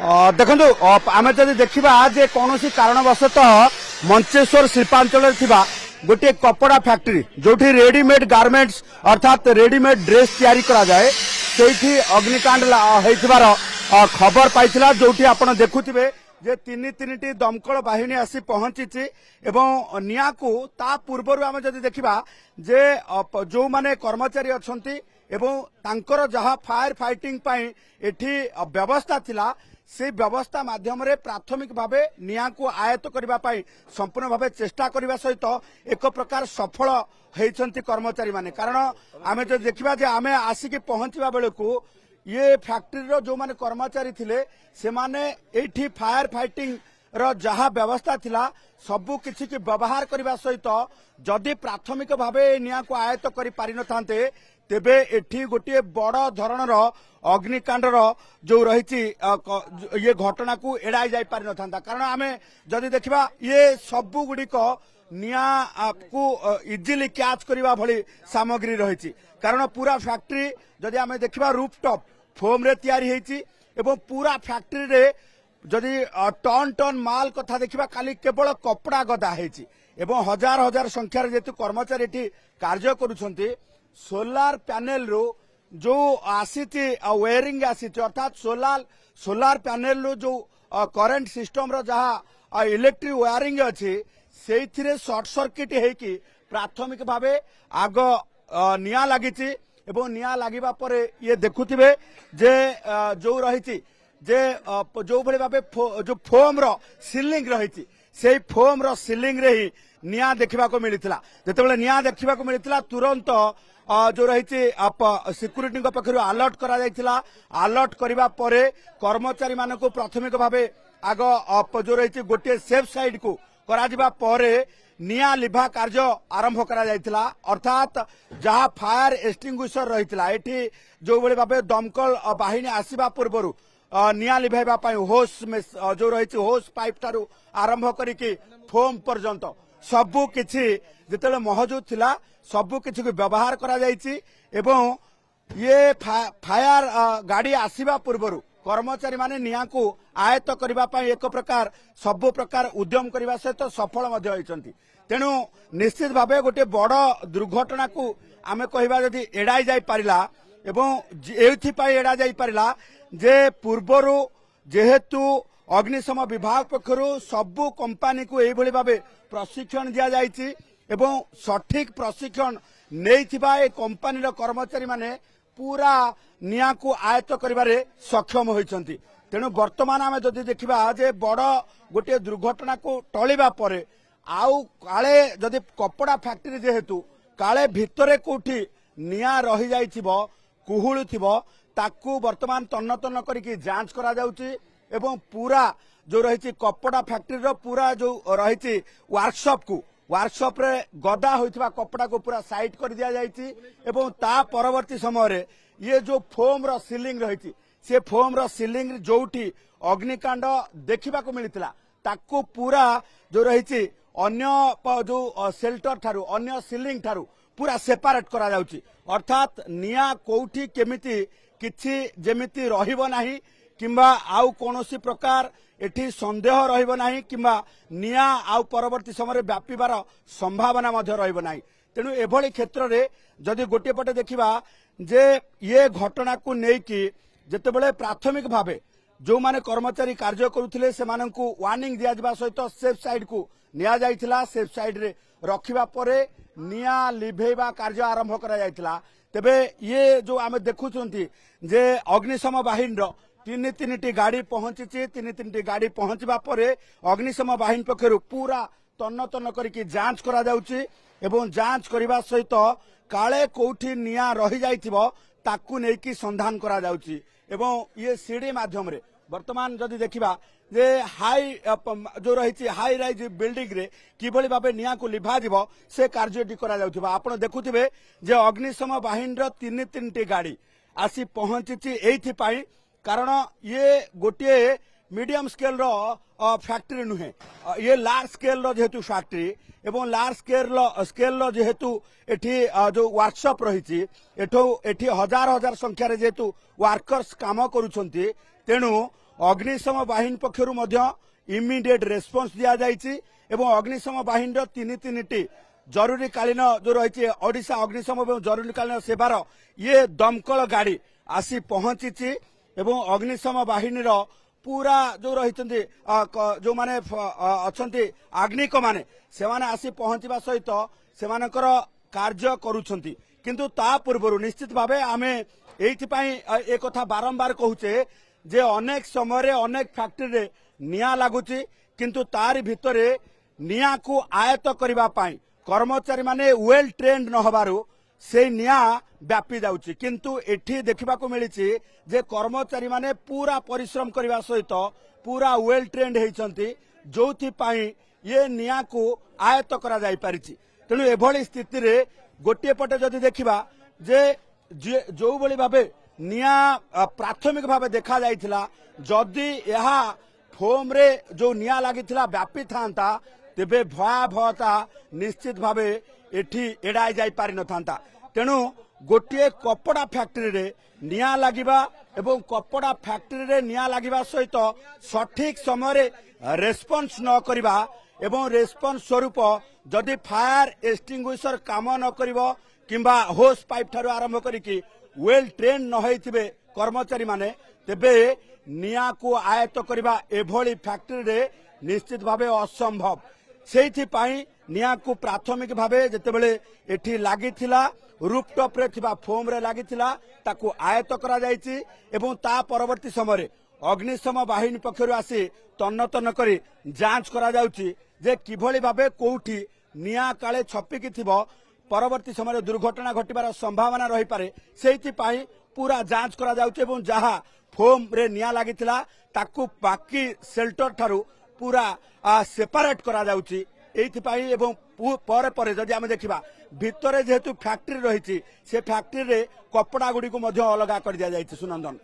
देखु आम जदि देखा जे कौन कारणवशतः मंचेश्वर शिल्पांचल गोटे कपड़ा फैक्ट्री जो रेडीमेड गारमेंट्स अर्थात रेडीमेड ड्रेस तैयारी करा जाए से अग्निकांड होइथिबार खबर पाइथिला जोठी आपण देखुथिबे जे तीन टी दमकल बाहिनी आसी पहुंची एवं निया को ता पूर्वर आम जदि देखा जे जो माने कर्मचारी अछंती एवं तांकर जहा फायर फाइटिंग पाई एठी व्यवस्था थिला से व्यवस्था माध्यम रे प्राथमिक भावे निया को आयत्त करबा पाई संपूर्ण भावे चेष्टा करबा सहित एक प्रकार सफल हेइछंती कर्मचारी माने कारण आमे जो देखिबा जे आमे आसिक पहुंचबा बेले को ये फैक्ट्री रो जो माने कर्मचारी थिले से माने एठी फायर फाइटिंग रो जहा व्यवस्था थिला सबु किछि के व्यवहार करबा सहित जदि प्राथमिक भावे निया को आयत्त करि पारि न थांते तेबे एठी गोटे बड़ धरणर अग्निकांडर जो रही ये घटना को एड़ाई जाई पारि न थांता कारण आमे जदि देखिबा ये सबु गुडिक निया को इजिली कैच करबा भली सामग्री रही कारण पूरा फैक्ट्री जदि आमे देखिबा रूफटॉप फोम रे तैयारी हेची एवं पूरा फैक्ट्री रे जदि टन टन माल कथा देखिबा खाली केवल कपड़ा गदा हेची एवं हजार हजार संख्यार जेतु कर्मचारी एठी कार्य करूछंती सोलार पैनल रो जो आसीची वेयरिंग आसीची अर्थात सोलार पैनल रो जो करंट सिस्टम रो जहा इलेक्ट्रिक वायरिंग अच्छी से शॉर्ट सर्किट हेकी प्राथमिक भावे आग निया लागिची एवं निया लागिबा परे ये देखुथिबे जे जो रही जे जो भली भावे जो फोम रो सीलिंग रही से फोम रो सीलिंग रे ही निया देखा मिलता जिते निया देखा मिलता तुरंत जो रही सिक्यूरीटी पक्षर अलर्ट करा अलर्ट करने पर कर्मचारी मान को प्राथमिक भाव आग जो रही गोटे सेफ साइड को करा पर निया लिभा कार्य आरंभ करा अर्थात जहाँ फायर एक्सटिंग्विशर रही जो भाई भाव दमकल बाहिनी आसवा पूर्व निया लिभाइबा होस जो रही होस पाइप ठारू आरंभ करिकी फोम पर्यंत सबु किछि जिते मौजूद थिला सबु किछि को व्यवहार करा जायछि एवं ये फायर गाड़ी आसीबा पूर्व कर्मचारी माने निया को आयत्त करबा पई एक प्रकार सबु प्रकार उद्यम करबा सहित सफल मध्य होइछंती तेणु निश्चित भावे गोटे बड़ दुर्घटना को आमे कहबा जदि एड़ाई जाई पारिला एवं एथि पई एड़ा जाई पारिला जे पूर्वरु जेहेतु अग्निशम विभाग पक्षर सबु कंपानी को यही भाव प्रशिक्षण दि जाइए एवं सठिक प्रशिक्षण नहीं कंपानी कर्मचारी माने पूरा निया को आयत्त करिबारे सक्षम होइछंती तेणु वर्तमान आम जदि देखा जे बड़ गोटे दुर्घटना को टलिबा परे आउ काले जदि कपड़ा फैक्ट्री जेहेतु काले भितरे कोठी निया रही जाइथिबो कुहुळु थिबो ताकू वर्तमान तन्न तन्न करिकी जांच करा जाउची एवं पूरा जो रही कपड़ा फैक्ट्री रो पूरा जो रही वर्कशॉप रे गदा होइथिबा कपड़ा को पूरा साइड कर दिया जाइछि एवं ता परवर्ती समय रे ये जो फोम रो सीलिंग रही से फोम रो सीलिंग जोठी अग्निकांड देखा मिलता ताकू पूरा जो रही अन्य जो शेल्टर ठारू अन्य सीलिंग ठारू पूरा सेपारेट करा जाउछि अर्थात निया कोठी केमिति किछि जेमिति रहिबो नाही किंबा आउ कोनोसी प्रकार एठी संदेह रहिबो नाही किंबा निया आउ परवर्ती समय व्यापीबार संभावना मध्य रहिबो नाही तेणु एभली क्षेत्र रे जदि गोटे पटे देखिबा जे ये घटना को नेकी जेतेबेले प्राथमिक भावे जो माने कर्मचारी कार्य करुथिले से माननकु वार्निंग दिया जिबा सहित सेफ साइड को निया जाइथिला सेफ साइड रे रखिबा परे निया लिभेबा कार्य आरंभ करा जाइथिला तेबे ये जो आमे देखुछंती जे अग्निशम बाहिनी रो तीन टी गाड़ी पहुंची तीन टी गाड़ी पहुंचवा पर अग्निशम बाहिनी पक्षर पूरा तन्न तन्न करके जांच करा जाउची एवं जांच करबा सहित काले कोठी निया रही जाइथिबो ताकू नेकी संधान करा जाउची एवं ये सीडी माध्यम रे वर्तमान जदि देखिबा जे हाई जो रही हाई राइज बिल्डिंग रे किभली भाबे निया को लिभा जिवो से कार्यटी करा जाउथिबा आपण देखुथिबे जे अग्निशम बाहिनी रो तीन टी गाड़ी आसी पहुंची एथि पाई कारण ये गोटे मीडियम स्केल रो फैक्ट्री नुहे ये लार्ज स्केल रो जेहेतु फैक्ट्री एवं लार्ज स्केल रो जेहेतु एठी जो वर्कशॉप रही एठी हजार हजार संख्यार जेहेतु वर्कर्स काम करुछंती तेणु अग्निशम बाहिनी पक्षरु मध्य इमिडिएट रेस्पॉन्स दिया जाइछि एवं अग्निशम बाहिनी तीन टी जरूरीकालीन जो रही ओडिशा अग्निशम एवं जरूरीकालीन सेवार ये दमकल गाड़ी आसी पहुंची एवं अग्निशम बाहिनी पूरा जो रही जो माने अच्छा आग्निक माने से माने आसी पहुंचवा सहित से कार्य करुछंती किंतु ता पूर्व निश्चित भावे आमे एइथिपाई एक कथा बारंबार कहूचे जे अनेक समय अनेक फैक्ट्री रे निया लागुची किंतु तार भितरे निया को आयत्त करबा पाई कर्मचारी माने वेल ट्रेंड न हबारु से निया व्यापी जाउची किंतु एठी देखिबा को मिलिची जे कर्मचारी माने पूरा परिश्रम करबा सहित पूरा वेल ट्रेंड हेइचंती जोथि पाई ये निया को आयत्त करा जाई परिची तेणु एभली स्थिति रे गोटे पटे जदि देखिबा जे जो भली भाबे निया प्राथमिक भावे देखा जाइथिला जदि यहा फोम रे जो निया लागिथिला व्यापी थांता तेबे भयावहता निश्चित भावे एठी एड़ाई जाई पारि न थांता तेणु गोटे कपड़ा फैक्ट्री रे निया लागिबा एवं कपड़ा फैक्ट्री रे निया लागिबा सहित सठिक समय रेस्पॉन्स न करिबा एवं रेस्पॉन्स स्वरूप जदि फायर एक्सटिंग्विशर काम न करिवो किंबा होस पाइप ठारू आरंभ करिकी वेल ट्रेन न होइथिबे कर्मचारी माने तेबे निया को आयत्त करिबा एभली फैक्ट्री रे निश्चित भावे असंभव सेइथिपाई निया को प्राथमिक भावे जेतेबेले एठी लागिथिला रूफटॉप रे थिबा फोम रे लागिथिला ताकू आयत्त करा जायछि एवं ता परवर्ती समय अग्निशम बाहिनी पक्षरु आसी तन्न तन्न करी जांच करा जाउछि जे किभली भावे कोउठी निया काले छपिकी थिबो परवर्ती समय दुर्घटना घटिबार संभावना रही पारे सेइथिपाई पूरा जांच करा जाउछि एवं जहा फोम रे निया लागिथिला ताकू बाकी शेल्टर ठारू पूरा सेपरेट करा जाउछि एइथिपाई एवं परे परे जदि आमे देखिबा भितरे जेहेतु फैक्ट्री रही से फैक्ट्री रे कपड़ा गुडी को मध्य अलगा कर दिया जाइछि सुनंदन।